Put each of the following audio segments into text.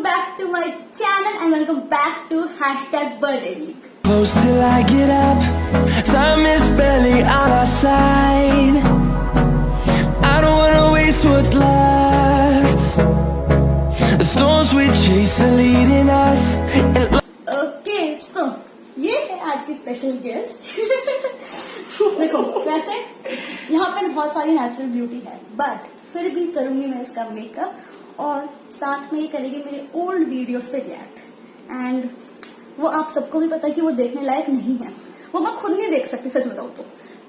welcome back to my channel and welcome back to #birthday Close till I get up, time is barely on our side. I don't wanna waste what's left. The storms we chase are leading us. Okay, so ये है आज की special guest. देखो वैसे यहाँ पे बहुत सारी नेचुरल ब्यूटी है, बट फिर भी करूंगी मैं इसका मेकअप और साथ में ये करेगी मेरे ओल्ड वीडियोस पे रिएक्ट। एंड वो आप सबको भी पता है कि वो देखने लायक नहीं है, वो मैं खुद नहीं देख सकती सच बताऊं तो,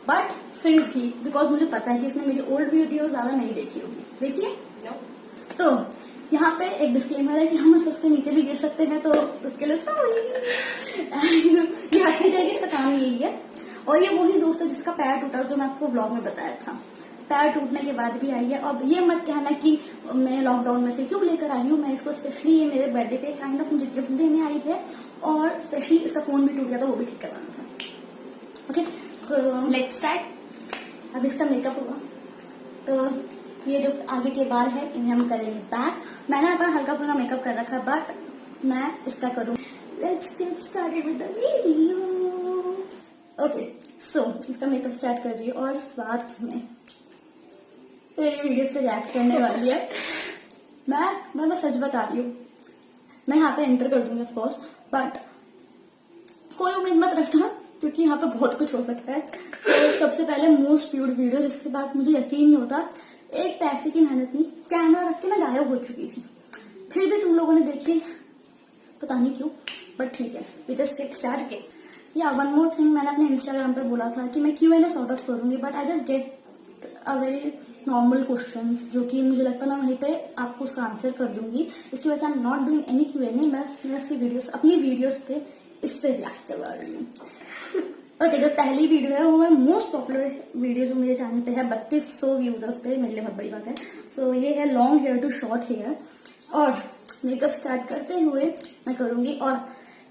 बट फिर भी बिकॉज मुझे पता है कि इसने मेरी ओल्ड वीडियो ज्यादा नहीं देखी होगी। देखिए तो यहाँ पे एक डिस्क्लेमर है कि हम उसके नीचे भी गिर सकते हैं, तो उसके लिए सॉरी। इसका काम यही है। और ये वही दोस्त है जिसका पैर टूटा जो मैं आपको ब्लॉग में बताया था, पैर टूटने के बाद भी आई है। अब ये मत कहना कि मैं लॉकडाउन में से क्यों लेकर आई हूँ, मैं इसको स्पेशली ये मेरे बर्थडे पे काइंड ऑफ मुझे गिफ्ट देने आई है, और स्पेशली इसका फोन भी टूट गया था, वो भी ठीक करवाना था। Okay so let's start. अब इसका मेकअप होगा, तो ये जो आगे के बाल है इन्हें हम करेंगे बैक। मैंने अपना हल्का फुल्का मेकअप कर रखा है, बट मैं इसका करूँ। Let's get started with the video. Okay so इसका मेकअप स्टार्ट कर रही है और साथ में मेरी वीडियोस पे रिएक्ट करने वाली है। मैं बस सच बता रही हूँ, मैं यहाँ पे एंटर कर दूंगी ऑफ कोर्स, बट कोई उम्मीद मत रखना क्योंकि यहाँ पे बहुत कुछ हो सकता है। so, सबसे पहले मोस्ट व्यूड वीडियो, जिसके बाद मुझे यकीन नहीं होता, एक पैसे की मेहनत नहीं, कैमरा रख के मैं गायब हो चुकी थी, फिर भी तुम लोगों ने देखी, पता नहीं क्यों, बट ठीक है। We just get start. या वन मोर थिंग, मैंने अपने इंस्टाग्राम पे बोला था कि मैं Q&A सॉर्ट ऑफ करूंगी, but I just get a very normal questions जो कि मुझे लगता है मैं वहीं पे आपको उसका आंसर कर दूंगी। इसकी वजह से I am not doing any Q&A, मैं उसकी वीडियोस अपनी वीडियोस पे इससे रिएक्ट करवा रही हूँ। ओके, जो पहली वीडियो है वो है मोस्ट पॉपुलर वीडियो जो मेरे चैनल पे है, 3200 व्यूजर्स पे, मेरे लिए बहुत बड़ी बात है। सो ये है long hair to short hair. और मेकअप स्टार्ट करते हुए मैं करूंगी, और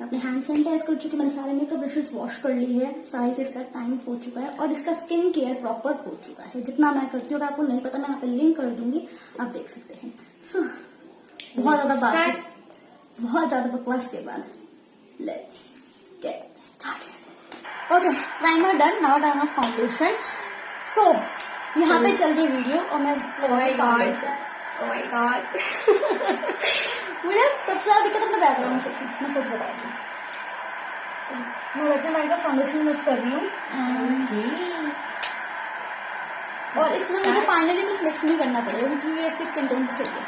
अपने हैंड सैनिटाइज कर चुकी, मैंने सारे मेकअप ब्रशेस वॉश कर ली है, सारी चीज का टाइम हो चुका है, और इसका स्किन केयर प्रॉपर हो चुका है। जितना मैं करती हूँ, अगर आपको नहीं पता मैं यहाँ पे लिंक कर दूंगी, आप देख सकते हैं। सो बहुत ज्यादा बकवास के बाद let's get started. Okay, primer done, now done of foundation. So यहाँ पे चल रही वीडियो और मैं my god मुझे सबसे ज्यादा दिक्कत अपने बैकग्राउंड से थी, मैं सच बता रही हूँ। मैं वेटन लाइन का फाउंडेशन यूज कर रही हूँ, और इसमें मुझे फाइनली कुछ मिक्स नहीं करना पड़ेगा क्योंकि ये इसकी स्किन टोन से सही है।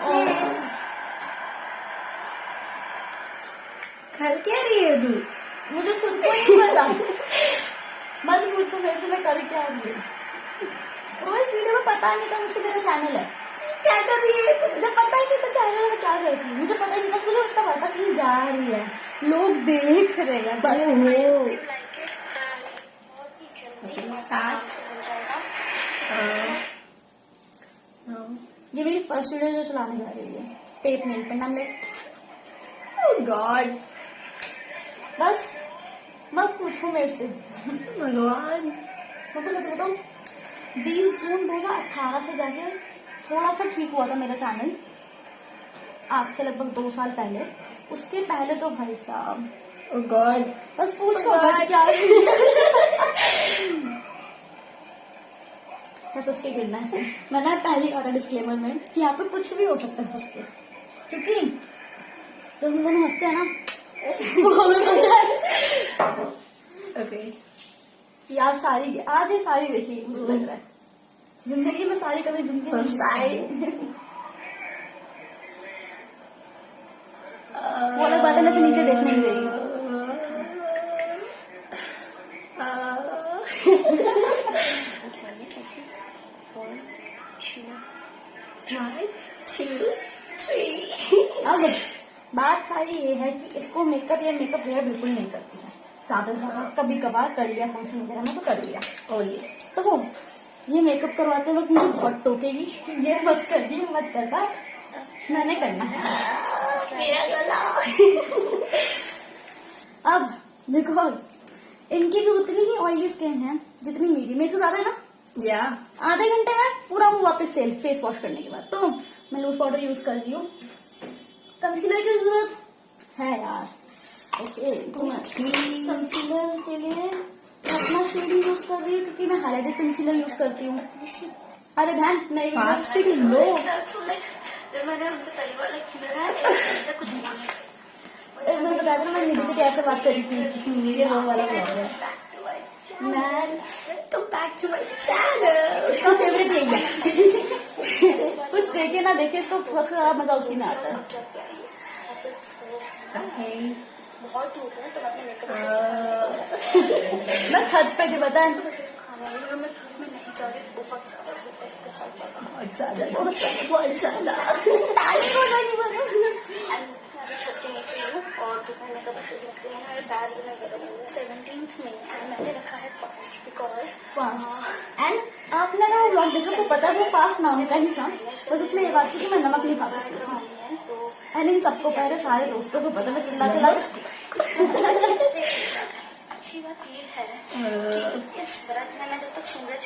और कर क्या रही है तू? मुझे खुद को नहीं पता, मत पूछो मेरे से मैं कर क्या रही हूँ। और इस वीडियो में पता नहीं था मुझे मेरा चैनल है, क्या कर रही है तो मुझे पता ही नहीं था चैनल में क्या करती है, मुझे पता ही नहीं था, मुझे इतना पता कहीं जा रही है, लोग देख रहे हैं बस। ये मेरी फर्स्ट वीडियो जो चलाने जा रही है, tape nail paint. I'm like, oh God, बस मत पूछो मेरे से भगवान। मैं तो बताऊँ 20 जून 2018 से जाके थोड़ा सा ठीक हुआ था मेरा चैनल, आज से लगभग 2 साल पहले। उसके पहले तो भाई साहब Oh God, बस पूछो बस क्या हंस के गिरना है। मैंने पहले कहा था डिस्क्लेमर में कि यहाँ पे कुछ भी हो सकता है हंस के, क्योंकि जब हम दोनों हंसते हैं ना वो हमें पता है। okay. यार सारी आधे सारी देखिए, मुझे लग रहा है जिंदगी में सारी कभी जिंदगी First time. वो अलग बात है, मैं से नीचे देखने नहीं रही। One, two, three. अब बात सारी ये है कि इसको मेकअप या मेकअप हेयर बिल्कुल नहीं करती है, ज्यादा से ज्यादा कभी कभार कर लिया फंक्शन वगैरह में तो कर लिया। और ये तो ये मेकअप करवाते वक्त मुझे बहुत टोकेगी कि ये मत कर, ये मत कर, बट मैंने करना है। मेरा गला। अब बिकॉज इनकी भी उतनी ही ऑयली स्किन है जितनी मेरी, मेरे से ज्यादा है ना। या आधे घंटे में पूरा मुंह वापस तेल फेस वॉश करने के बाद, तो मैं लूज पाउडर यूज कर रही हूँ। कंसीलर की जरूरत है यार। ओके, कंसीलर के लिए अपना शेड यूज कर रही हूँ क्योंकि मैं हाइलाइटेड कंसीलर यूज करती हूँ। अरे बहन नहीं, फास्टिंग लो मैंने उनसे पहली बार किया है कुछ मैं बताया था ना, मैं निधि के प्यार से बात करी थी। ये वो वाला ब्लॉग है। मैं welcome back to my channel. उसका फेवरेट यही है। कुछ देखे ना देखे, इसको सबसे ज्यादा मजा उसी में आता है। बहुत धूप है तो अपने मेकअप मैं छत पे थी, पता है। मैं धूप में नहीं जा रही, बहुत ज्यादा तारीफ हो जाएगी बस। मैं छत के नीचे हूँ और दोपहर में कब से रखती हूँ। मेरे बैग में 17th में मैंने रखा है फास्ट बिकॉज एंड आपने ना वो ब्लॉग देखा, को पता है वो फास्ट नाम का ही था, बस उसमें ये बात थी कि मैं नमक नहीं खा सकती थी। एंड इन सबको पहले सारे दोस्तों को पता, मैं चिल्ला अच्छी बात ये है कि इस व्रत में जब तक सूरज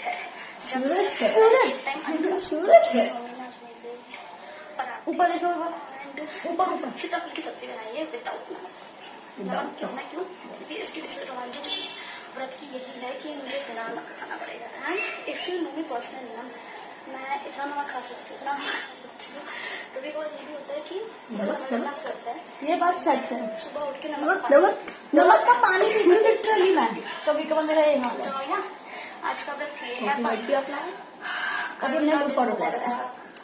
है ऊपर देखो, ऊपर सीताफल की सब्जी बनाई है विदाउट नमक। क्यों? क्योंकि इसकी डिसएडवांटेज व्रत की यही है कि मुझे बिना नमक खाना पड़ेगा। And if you know me personally ना, मैं इतना नमक खा सकती हूँ, कभी कभार ये भी होता है कि नमक होता है। ये बात सच है। सुबह उठ के नमक का पानी पीती हूँ लिटरली मैं। कभी कभार मेरा ये हाल है। आज का व्रत ये है भी अपना अभी हमने लूज पाउडर लगाया है।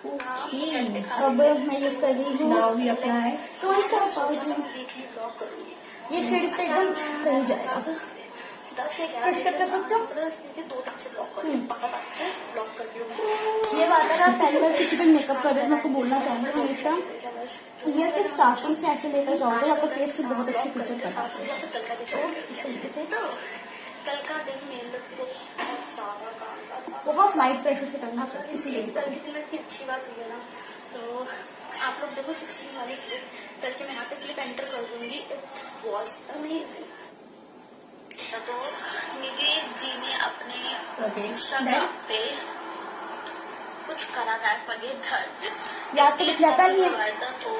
अब मैं यूज कर रही हूँ भी अपना है। कौन सा पाउडर? वीकली ब्लॉग करूंगी। ये शेड से एकदम सही जाएगा। 10 से 11 फिर कर सकते हो? 2 तक से ब्लॉग करूंगी, पक्का से ब्लॉग कर लूंगी। ये बात है, आप पहली बार किसी भी मेकअप कर रहे हैं, मैं आपको बोलना चाहूंगी हमेशा ईयर के स्टार्टिंग से ऐसे लेकर जाओगे, आपका फेस की बहुत अच्छी फीचर करता है। जैसे कल का दिन इस तरीके से तो कल का दिन मेरे लोग को बहुत ज्यादा काम का था। बहुत लाइट प्रेशर से करना चाहिए इसीलिए। कल की फिल्म की अच्छी बात हुई है ना, तो आप लोग देखो 16 वाली क्लिप करके मैं यहाँ पे क्लिप एंटर कर दूंगी। It was amazing. तो निधि जी ने अपने इंस्टाग्राम पे कुछ करा था पगे दर्द याद तो कुछ रहता नहीं है। तो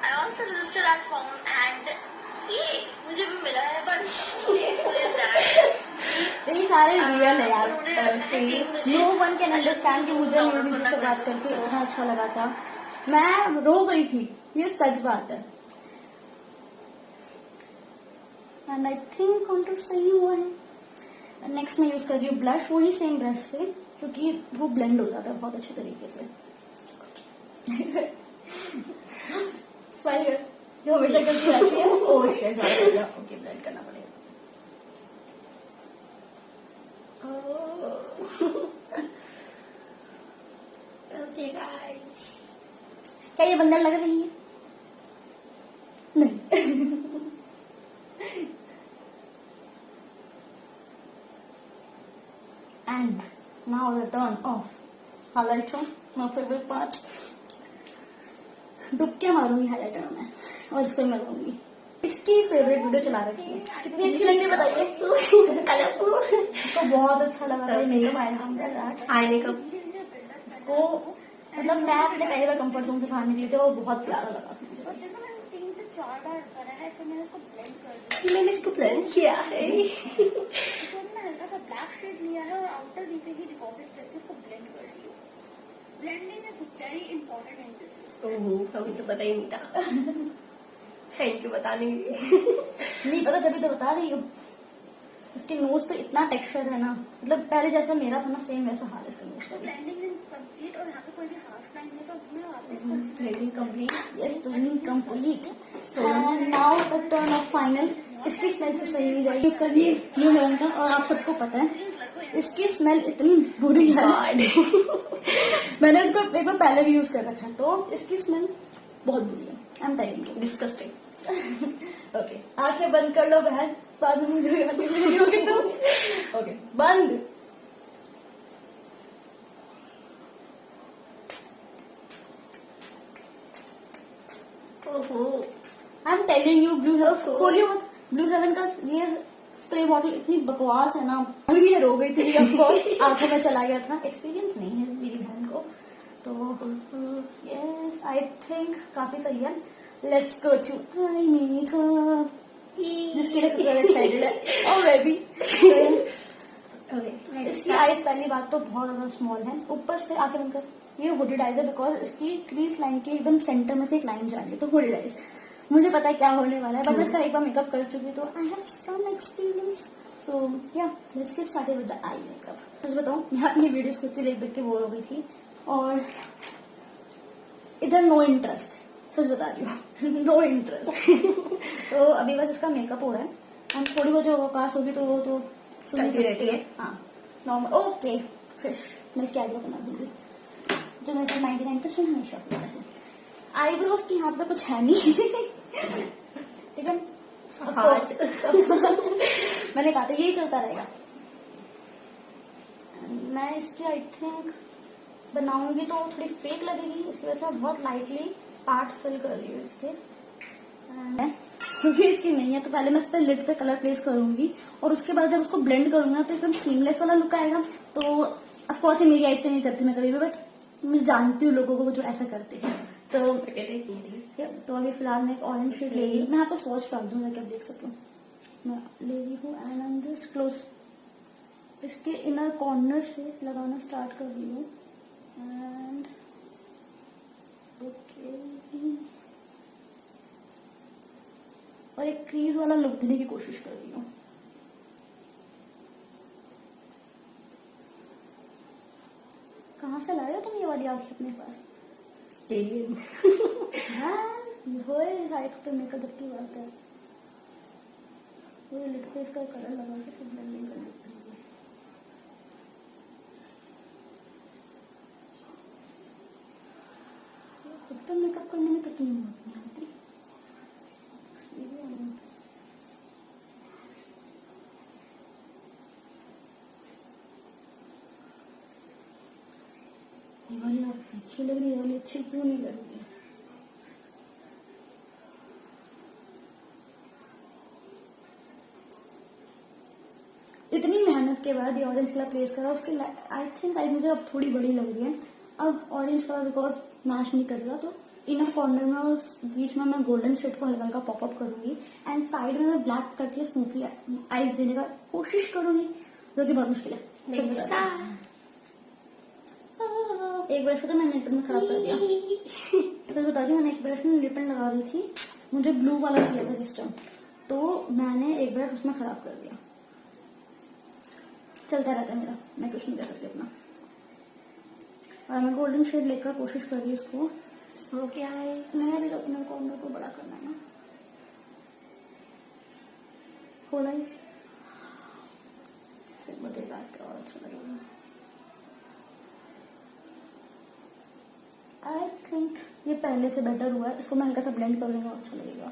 I also register eight form and ये मुझे भी मिला है, बट ये सारे रियल है यार। नो वन कैन अंडरस्टैंड कि मुझे निधि से बात करके इतना अच्छा लगा था। मैं रो गई थी, ये सच बात है। एंड आई थिंक कॉन्टूर सही हुआ है। नेक्स्ट मैं यूज कर रही हूँ ब्लश, वही सेम ब्रश से, क्योंकि वो ब्लेंड हो जाता है बहुत अच्छे तरीके से। स्माइल जो हमेशा करती रहती है। ओह शिट, ओके ब्लेंड करना पड़ेगा। ओके गाइस, क्या ये बंदर लग रही है? नहीं। And now the turn of highlighter, my favourite part. डुबके मारूंगी हाइलाइटर में और इसको मैं लगाऊंगी। इसकी फेवरेट वीडियो चला रखी है, कितनी अच्छी लगती है बताइए। इसको बहुत अच्छा लगा था मेकअप आई मेकअप को, मतलब मैं अपने पहली बार कंफर्ट जोन से बाहर निकली थी, वो बहुत प्यारा लगा था मुझे। 3 से 4 बार करा है, फिर मैंने इसको ब्लेंड कर दिया। मैंने इसको प्लान किया है। इसको मैंने हल्का सा ब्लैक शेड लिया है और आउटर वी से ही डिपॉजिट करके इसको ब्लेंड कर रही हूँ। Blending is very important in this. अभी तो पता ही नहीं था। थैंक यू बताने के लिए। नहीं पता तभी तो बता रही हूँ। इसके नोज पे इतना टेक्सचर है ना, मतलब पहले जैसा मेरा था ना सेम वैसा हाल है इसका नोज का। ब्लेंडिंग इज कंप्लीट और यहाँ पे कोई भी हार्श लाइन है तो मैं वापस Blending complete. Yes, blending complete. So now the turn of final. इसकी स्मेल से सही नहीं जाएगी। यूज करनी ब्लू हेवन का, और आप सबको पता है इसकी स्मेल इतनी बुरी है। मैंने इसको एक बार पहले भी यूज कर रखा है, तो इसकी स्मेल बहुत बुरी है। आई am telling you, disgusting. Okay, आंखें बंद कर लो बहन, बाद में मुझे वीडियो की तुम। ओके, बंद। I am telling you, blue heaven खोलियो मत। ब्लू हेवन का ये स्प्रे बॉटल इतनी बकवास है ना, अभी भी रो गई थी। ऑफकोर्स आंखों में चला गया था। एक्सपीरियंस नहीं है मेरी बहन को, तो यस आई थिंक काफी सही है. Let's go to eye makeup, जिसके लिए सबसे ज्यादा एक्साइटेड है और मैं भी. इसकी आईज पहली बात तो बहुत ज्यादा स्मॉल है. ऊपर से आके बनकर ये हुडेड आईज है बिकॉज इसकी क्रीज लाइन के एकदम सेंटर में से एक लाइन जा रही है, तो हुडेड आईज. मुझे पता है क्या होने वाला है, बट मैं इसका एक बार मेकअप कर चुकी हूँ, तो I have some experience. So yeah let's get started with the eye makeup. सच बताऊं, मैं अपनी वीडियोस खुद देख देख के बोर हो गई थी और इधर नो इंटरेस्ट. सच बता रही हूँ, नो इंटरेस्ट. तो अभी बस इसका मेकअप हो रहा है एंड थोड़ी बहुत जो पास होगी तो वो तो सुनी रहती है. हाँ नॉर्मल. ओके फिश मैं इसकी आईब्रो बना दूंगी जो मेरे को 99% हमेशा होता है. आईब्रोज की यहाँ पे कुछ है नहीं. ठीक है. मैंने कहा था यही चलता रहेगा. मैं इसकी आई थिंक बनाऊंगी तो थोड़ी फेक लगेगी, इसकी वजह से बहुत लाइटली पार्ट्स फिल कर रही हूँ इसके. क्योंकि इसकी नहीं है तो पहले मैं इस पर लिड पे कलर प्लेस करूंगी और उसके बाद जब उसको ब्लेंड करूंगा तो एकदम सीमलेस वाला लुक आएगा. तो ऑफकोर्स ये मेरी आईज पे नहीं करती मैं कभी भी, बट मैं जानती हूँ लोगों को जो ऐसा करते हैं. तो अभी फिलहाल मैं एक ऑरेंज शेड ले रही हूँ. मैं यहाँ पे स्वॉच डाल दूंगा कि आप देख सको. मैं ले रही हूँ and I am just close इसके इनर कॉर्नर से लगाना स्टार्ट कर रही हूँ. एंड ओके और एक क्रीज वाला लुक देने की कोशिश कर रही हूँ. कहाँ से लाए हो तुम ये वाली आंखें अपने पास? साइड पे मेकअप की बात है. वो लिट पे इसका कलर लगा के फिर ब्लेंडिंग करना पड़ेगी. खुद पे मेकअप करने में कितनी हिम्मत नहीं आती. ये वाली आप अच्छी लग रही है, वाली अच्छी क्यों नहीं लग रही? इतनी मेहनत के बाद ये ऑरेंज कलर प्लेस करा. उसके आई थिंक साइज मुझे अब थोड़ी बड़ी लग रही है. अब ऑरेंज कलर बिकॉज मैच नहीं करेगा तो इनर कॉर्नर में और बीच में मैं गोल्डन शेड को हल्का हल्का पॉपअप करूंगी एंड साइड में मैं ब्लैक करके स्मोकी आईज देने का कोशिश करूंगी, जो कि बहुत मुश्किल है. एक ब्रश को तो मैंने लिप में खराब कर दिया. सच बता रही हूँ, मैंने एक ब्रश में लिप में लगा रही थी, मुझे ब्लू वाला चाहिए था सिस्टम, तो मैंने एक ब्रश उसमें खराब कर दिया. चलता रहता है मेरा, मैं कुछ नहीं कर सकती अपना. और मैं गोल्डन शेड लेकर कोशिश कर रही हूँ इसको. तो क्या है, मैंने भी तो अपने कॉर्नर को बड़ा करना है ना. खोला सिर्फ बतेगा और अच्छा लगेगा. आई थिंक ये पहले से बेटर हुआ है. इसको मैं हल्का सा ब्लेंड कर लूंगा, अच्छा लगेगा.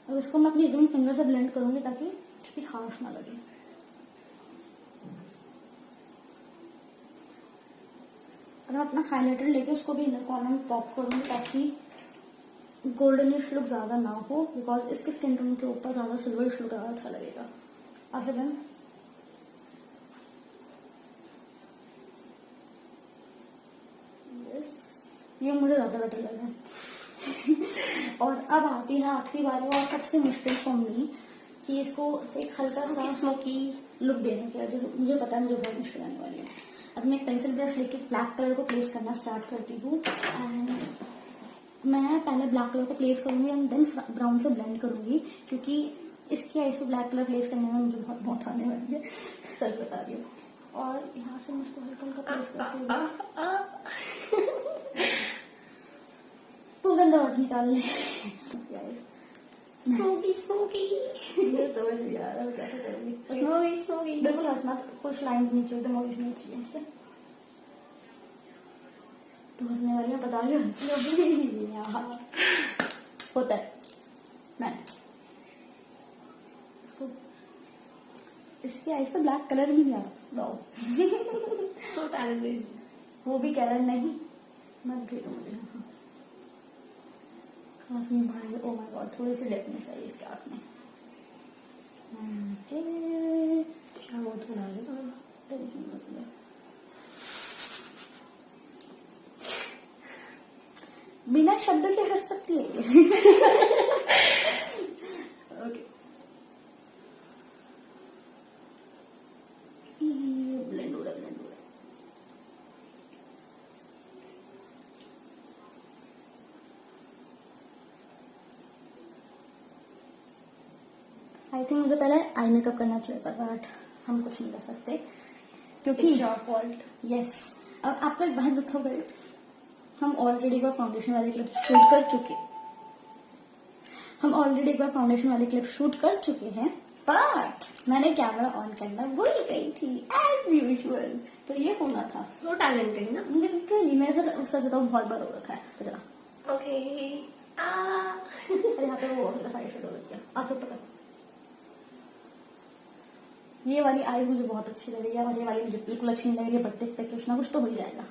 अब इसको मैं अपनी रिंग फिंगर से ब्लेंड करूंगी ताकि कुछ भी हार्श ना लगे. और मैं अपना हाइलाइटर लेके उसको भी इनर कॉर्नर में पॉप करूंगी ताकि गोल्डनिश लुक ज्यादा ना हो, बिकॉज इसके स्किन टोन के ऊपर ज्यादा सिल्वरिश लुक ज्यादा अच्छा लगेगा. आफ्टर देन ये मुझे ज्यादा बेटर लग रहा है. और अब आती है आखिरी बारी और सबसे मुश्किल फॉर मी कि इसको एक हल्का सा स्मोकी लुक देने के लिए, जो मुझे पता है मुझे बहुत मुश्किल आने वाली है. अब मैं एक पेंसिल ब्रश लेके ब्लैक कलर को प्लेस करना स्टार्ट करती हूँ. एंड मैं पहले ब्लैक कलर को प्लेस करूंगी एंड देन ब्राउन से ब्लेंड करूंगी, क्योंकि इसकी आईज पे ब्लैक कलर प्लेस करने में मुझे बहुत आने वाली है. सच बता रही हूँ. और यहाँ से मैं इसको हल्का हल्का प्लेस करती हूँ. तू गंदा मत निकाल ले. स्मोकी स्मोकी ये समझ नहीं आ रहा कैसे करूंगी. Smoky smoky. बिल्कुल हंसना, कुछ लाइंस नीचे एकदम ओरिजिनल चाहिए. ठीक है, तो हंसने वाली मैं बता रही हूँ. यहाँ होता है. मैंने इसको इसकी आईज पे ब्लैक कलर भी नहीं आ रहा. So talented. वो भी कलर नहीं, मैं भेजूंगी. काफी भाई, ओ माय गॉड, थोड़ी सी डेफनेस आई इसके आंख में। ओके, क्या वो तो बना लेगा। बिना शब्द के हंस सकती है ये। ओके, ब्लेंड हो रहा, ब्लेंड हो रहा। आई थिंक मुझे पहले आई मेकअप करना चाहिए था, बट हम कुछ नहीं कर सकते क्योंकि It's your fault. यस। अब आपको एक बात बताओ भाई, हम ऑलरेडी एक बार फाउंडेशन वाली क्लिप शूट कर चुके हैं, बट मैंने कैमरा ऑन करना भूल गई थी एज यूजुअल, तो ये होना था। So talented ना। लिटरली मेरे साथ सच बताओ बहुत बार हो रखा है। इतना Okay. अरे यहाँ पे वो साइड से हो रही है, आंखें पकड़। ये वाली आईज मुझे बहुत अच्छी लग रही है और ये वाली मुझे बिल्कुल अच्छी नहीं लग रही है, बट देखते कुछ ना कुछ तो हो ही जाएगा।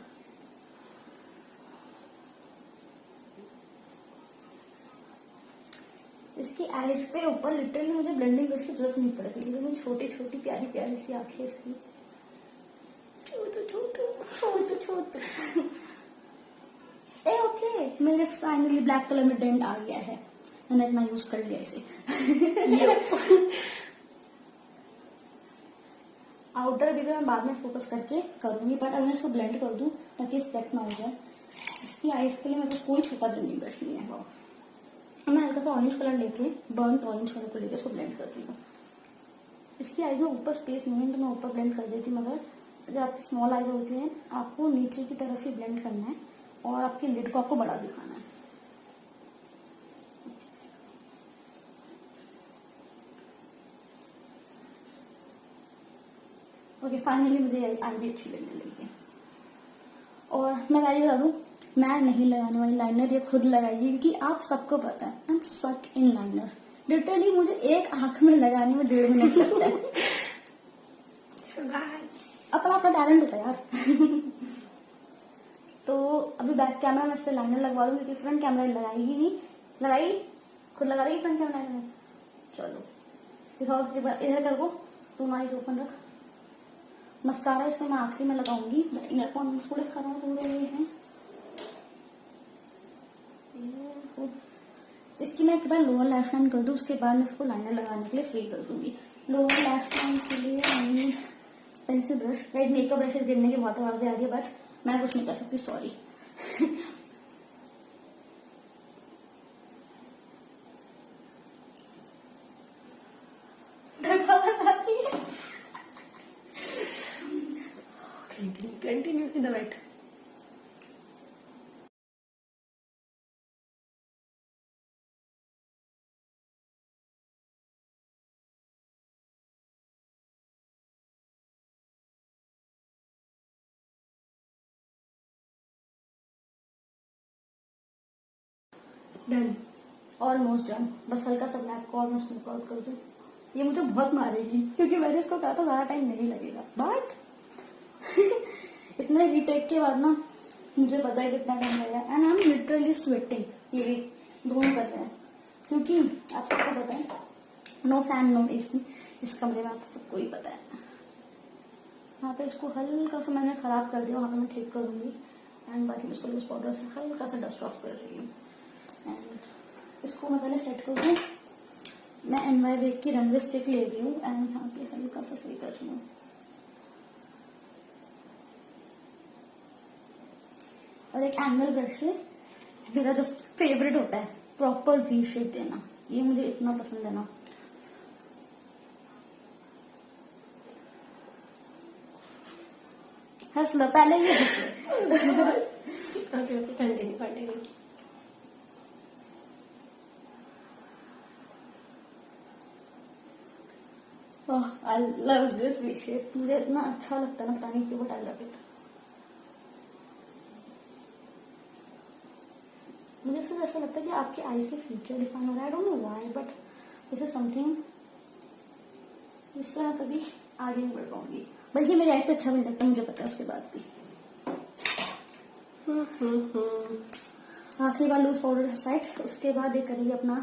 इसकी आईज पे ऊपर लिटरली मुझे ब्लेंडिंग ब्रश की जरूरत नहीं पड़ती, क्योंकि मुझे छोटी छोटी प्यारी प्यारी सी आंखें इसकी। छोटू ए ओके, मेरे फाइनली ब्लैक कलर में डेंट आ गया है, मैंने इतना यूज कर लिया इसे। आउटर भी मैं बाद में फोकस करके करूंगी, बट अब मैं इसको ब्लेंड कर दूं ताकि सेट ना हो जाए। इसकी आईज के लिए मेरे पास कोई छोटा ब्लेंडिंग ब्रश नहीं है। मैं हल्का सा ऑरेंज कलर लेके, बर्न्ट ऑरेंज कलर को लेके इसको ब्लेंड कर रही हूँ। इसकी आईज में ऊपर स्पेस नहीं है तो मैं ऊपर ब्लेंड कर देती, मगर जो आपकी स्मॉल आईज होती है आपको नीचे की तरफ ही ब्लेंड करना है और आपकी लिड को आपको बड़ा दिखाना है। ओके, फाइनली मुझे आई भी अच्छी लगने लगी है। और मैं वैसे बता दूं, मैं नहीं लगाने वाली लाइनर, ये खुद लगाएगी, क्योंकि आप सबको पता है आई एम सक इन लाइनर। लिटरली मुझे एक आंख में लगाने में 1.5 मिनट लगता है। अपना अपना टैलेंट होता है यार। तो अभी बैक कैमरा में इससे लाइनर लगवा दूंगी, क्योंकि फ्रंट कैमरा लगाएगी नहीं। लगाएगी, खुद लगा रही फ्रंट कैमरा में। चलो दिखाओ एक बार, इधर कर को, तुम आईज ओपन रख। मस्कारा इसमें मैं आखिरी में लगाऊंगी, इनर कॉर्नर थोड़े खराब हो रहे हैं। इसकी मैं एक बार लोअर लैश लाइन कर दूं, उसके बाद मैं इसको लाइनर लगाने के लिए फ्री कर दूंगी। लोअर लैश लाइन के लिए पेंसिल ब्रश, मेकअप ब्रशेस गिरने की बहुत आवाजें आ रही है, बट मैं कुछ नहीं कर सकती, sorry. Continue with the wet. Done, almost done. बस हल्का सा ब्लैक को और मैं स्मूथ आउट कर दूं। ये मुझे बहुत मारेगी, क्योंकि मैंने इसको कहा था ज्यादा टाइम नहीं लगेगा, बट इतने रीटेक के बाद ना मुझे पता है कितना टाइम लगेगा। And I am literally sweating, ये भी दोनों कर रहे हैं, क्योंकि आप सबको पता है नो फैन नो एसी इस कमरे में, आपको सबको ही पता है। यहाँ पे इसको हल्का सा मैंने खराब कर दिया, वहां पे मैं ठीक करूंगी। एंड बाकी इसको लूज पाउडर से हल्का सा डस्ट ऑफ कर रही हूँ। एंड इसको मैं पहले सेट कर दूँ। मैं NY वेग की रनवे स्टिक ले रही हूँ एंड यहाँ पे हल्का सा सही कर रही हूँ। और एक एंगल ब्रश से मेरा जो फेवरेट होता है प्रॉपर वी शेप देना, ये मुझे इतना पसंद है ना। हंस लो पहले ही हंस लो। Okay, continue. I love this V shape, मुझे इतना अच्छा लगता है ना, पता नहीं क्यों, बट आई लव इट। मुझे सिर्फ ऐसा लगता है कि आपके आई से फीचर डिफाइन हो रहा है। I don't know why, but this is something जिससे मैं कभी आगे नहीं बढ़ पाऊंगी। बल्कि मेरे आईज पे अच्छा भी नहीं लगता, मुझे पता है उसके बाद भी। आखिरी बार लूज पाउडर साइड, उसके बाद ये करेंगे अपना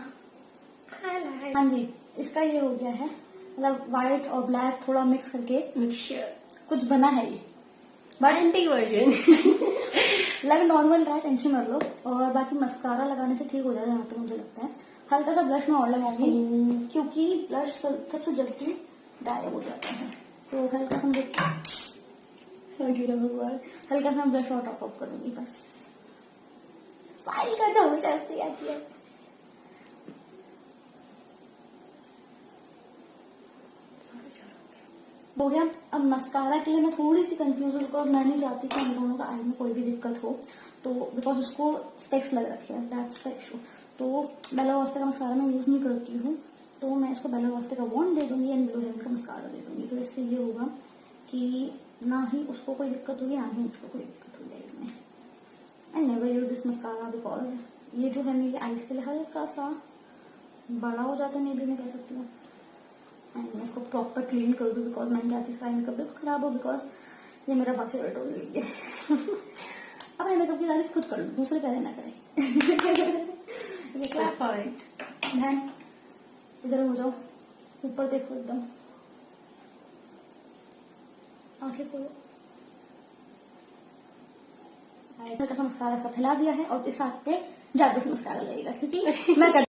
हाईलाइट हाँ जी। इसका ये हो गया है, मतलब व्हाइट और ब्लैक थोड़ा मिक्स करके मिक्सचर कुछ बना है ये, वारंटी वर्जन। लग नॉर्मल रहा है, टेंशन मत लो। और बाकी मस्कारा लगाने से ठीक हो जाएगा यहाँ तक मुझे लगता है। हल्का सा ब्लश मैं और लगाऊंगी क्योंकि ब्लश सबसे जल्दी गायब हो जाता है, तो हल्का सा मुझे हल्का सा ब्लश और टॉप अप करूंगी बस। स्माइल कर जाओ, मुझे ऐसी आती है। हो गया। अब मस्कारा के लिए मैं थोड़ी सी कंफ्यूज हूँ, बिकॉज मैं नहीं चाहती कि हम दोनों का आई में कोई भी दिक्कत हो, तो बिकॉज उसको स्पेक्स लग रखे हैं, दैट्स द इशू। तो बेला वॉस्टे का मस्कारा मैं यूज नहीं करती हूँ, तो मैं इसको बेला वॉस्टे का वॉन्ड दे दूंगी एंड ब्लू हेवन का मस्कारा दे दूंगी। तो इससे ये होगा कि ना ही उसको कोई दिक्कत होगी ना ही मुझको कोई दिक्कत होगी इसमें। I never use this mascara because ये जो है मेरी आईज के लिए हल्का सा बड़ा हो जाता है, मे भी मैं कह सकती हूँ। एंड मैं इसको प्रॉपर क्लीन कर दूँ बिकॉज मैंने चाहती इसका मेकअप बिल्कुल खराब हो, बिकॉज ये मेरा बहुत फेवरेट हो गई है। अब मैं मेकअप की तारीफ खुद कर लूँ, दूसरे करे ना करे। बहन इधर हो जाओ, ऊपर देखो एकदम, आंखें खोलो। हल्का सा मस्कारा इसका फैला दिया है और इस हाथ पे ज्यादा से मस्कारा लगेगा क्योंकि मैं कर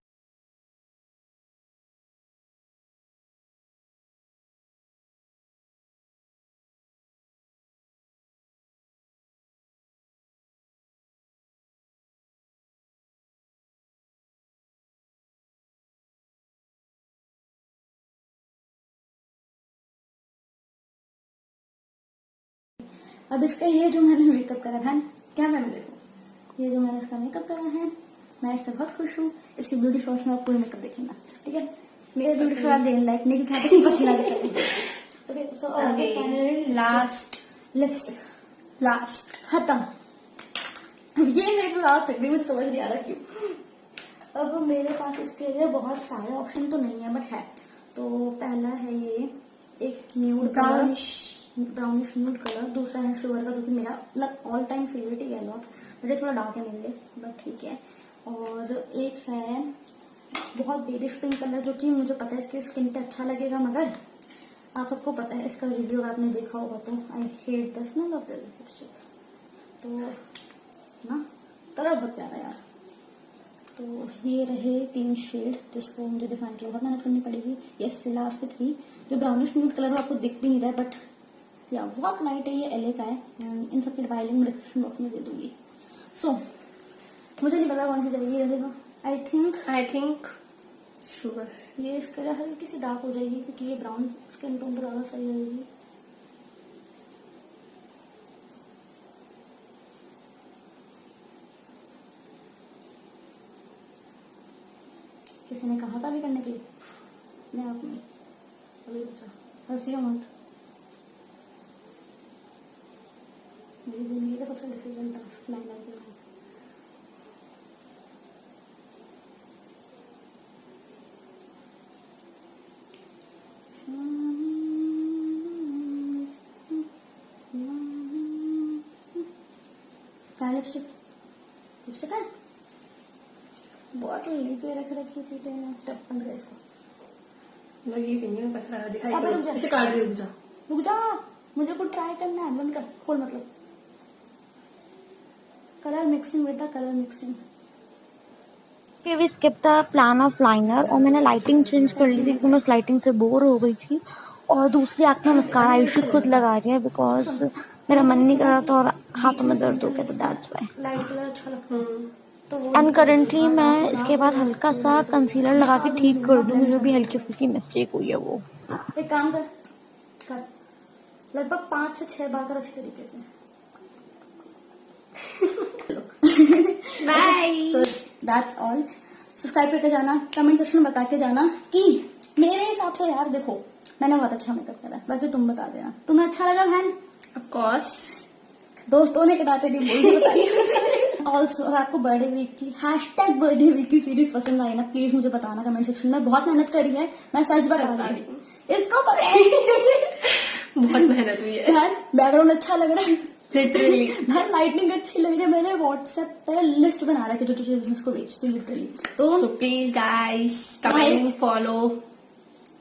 अब इसका ये जो मैंने मेकअप करा है, क्या मैंने देखो, ये जो मैंने इसका मेकअप करा है, मैं इससे बहुत खुश हूँ। इसकी ब्यूटी शॉट्स में आप पूरी मेकअप देखेंगे, ठीक है। मेरे ब्यूटी शॉट आप देने लायक नहीं दिखाते, सिर्फ पसीना दिखाते। Okay so last lipstick last खत्म। ये मेरे से रात तक भी मुझे समझ नहीं आ रहा क्यों। अब मेरे पास इसके लिए बहुत सारे ऑप्शन तो नहीं है, बट है। तो पहला है ये एक न्यूड ब्राउनिश न्यूड कलर, दूसरा है शुगर का जो कि मेरा मतलब ऑल टाइम फेवरेट ही कह लो आप, मुझे थोड़ा डार्क है मेरे लिए बट ठीक है। और एक है बहुत बेबिश पिंक कलर जो कि मुझे पता है इसकी स्किन पे अच्छा लगेगा, मगर आप सबको पता है इसका रिव्यू आपने देखा होगा तो I hate the smell of this lipstick. तो ना कलर बहुत प्यारा यार। तो ये रहे 3 शेड जिसको मुझे दिखाने के लिए बहुत मेहनत करनी पड़ेगी। ये लास्ट 3 जो ब्राउनिश न्यूड कलर आपको दिख भी नहीं रहा है, बट या बहुत लाइट है, ये एलए का है। इन सबकी फाइलिंग में डिस्क्रिप्शन बॉक्स में दे दूंगी। सो मुझे नहीं पता कौन सी चलेगी, रहेगा आई थिंक शुगर। ये इसके लिए हल्की सी डार्क हो जाएगी क्योंकि ये ब्राउन स्किन टोन पर ज्यादा सही रहेगी। किसी ने कहा था भी करने के लिए, मैं अपनी अभी हंसी मत। मेरी जिंदगी का सबसे डिफिकल्ट टास्क लाइनर के लिए। क्या लिपस्टिक लिपस्टिक है, बॉटल नीचे रख रखी थी तो स्टेप बंद कर इसको। लगी भी नहीं, पता दिखाई अब रुक जा। इसे काट दे, रुक जा। रुक जा, मुझे कुछ ट्राई करना है, बंद कर, खोल मतलब। कलर मिक्सिंग बेटा, कलर मिक्सिंग। फिर we skip the plan of liner और मैंने लाइटिंग चेंज कर ली थी क्योंकि मैं उस लाइटिंग से बोर हो गई थी। और दूसरी आंख में मस्कारा आयुषी खुद लगा रही है बिकॉज मेरा मन नहीं कर रहा था और हाथों में दर्द हो गया, तो दैट्स व्हाई। लाइट कलर अच्छा लगता है तो वो एंड करेंटली मैं इसके बाद हल्का सा कंसीलर लगा के ठीक कर दूंगी जो भी हल्की फुल्की मिस्टेक हुई है वो। एक काम कर लगभग 5 से 6 बार कर अच्छे तरीके से। Bye. So that's all. Subscribe करके जाना, कमेंट सेक्शन में बता के जाना कि मेरे हिसाब से यार देखो मैंने बहुत अच्छा मेकअप करा है, बाकी तुम बता देना तुम्हें अच्छा लगा बहन। ऑफ कोर्स दोस्तों ने बताते नहीं बोल बताइए। ऑल्सो अगर आपको बर्थडे वीक की #बर्थडे वीक की सीरीज पसंद आई ना, प्लीज मुझे बताना कमेंट सेक्शन में। बहुत मेहनत करी है, मैं सच बता रही हूँ इसको। बहुत मेहनत हुई है यार बैकग्राउंड अच्छा लग रहा है, लिटरली भाई लाइटनिंग अच्छी लग रही है, मैंने व्हाट्सएप पे लिस्ट बना रखी जो चीजें इसको बेचती लिटरली। तो so please guys comment follow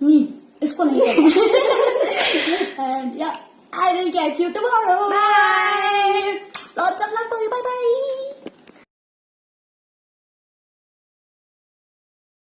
नहीं, इसको नहीं करना। एंड या I will catch you tomorrow, bye, lots of love for you, bye bye.